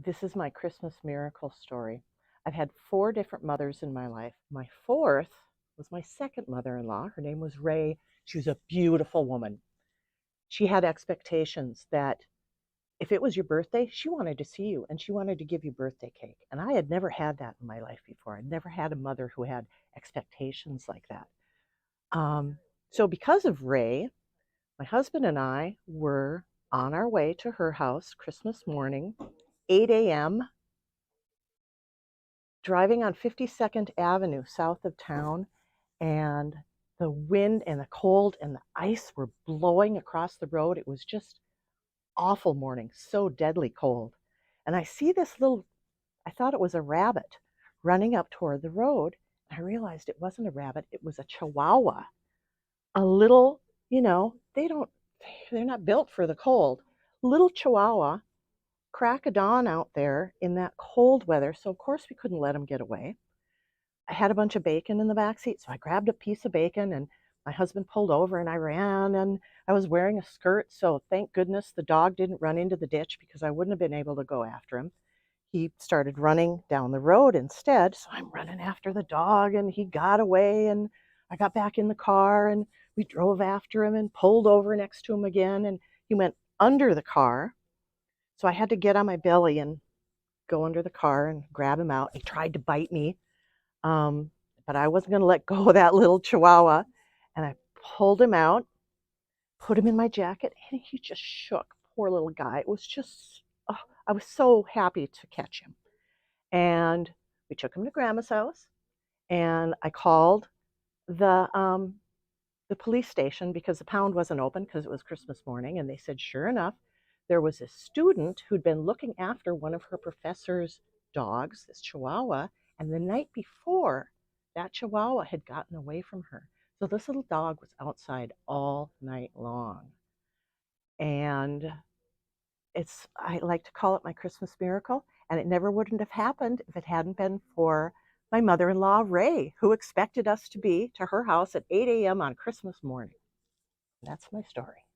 This is my Christmas miracle story. I've had four different mothers in my life. My fourth was my second mother in law. Her name was Ray. She was a beautiful woman. She had expectations that if it was your birthday, she wanted to see you and she wanted to give you birthday cake. And I had never had that in my life before. I'd never had a mother who had expectations like that. Um, so, because of Ray, my husband and I were on our way to her house Christmas morning, 8 a.m., driving on 52nd Avenue south of town, and the wind and the cold and the ice were blowing across the road. It was just awful morning, so deadly cold. And I see this little, I thought it was a rabbit running up toward the road. I realized it wasn't a rabbit, it was a chihuahua. A little, they're not built for the cold. Little chihuahua, crack of dawn out there in that cold weather. So of course we couldn't let him get away. I had a bunch of bacon in the back seat, so I grabbed a piece of bacon and my husband pulled over and I ran, and I was wearing a skirt, so thank goodness the dog didn't run into the ditch because I wouldn't have been able to go after him. He started running down the road instead, so I'm running after the dog and he got away, and I got back in the car and we drove after him and pulled over next to him again, and he went under the car. So I had to get on my belly and go under the car and grab him out. He tried to bite me, um, but I wasn't going to let go of that little chihuahua. And I pulled him out, put him in my jacket, and he just shook. Poor little guy. It was just, oh, I was so happy to catch him. And we took him to Grandma's house, and I called the um, the police station because the pound wasn't open because it was Christmas morning. And they said, sure enough, there was a student who'd been looking after one of her professor's dogs, this chihuahua, and the night before, that chihuahua had gotten away from her. So this little dog was outside all night long. And I like to call it my Christmas miracle. And it never wouldn't have happened if it hadn't been for my mother-in-law, Ray, who expected us to be to her house at 8 a.m. on Christmas morning. That's my story.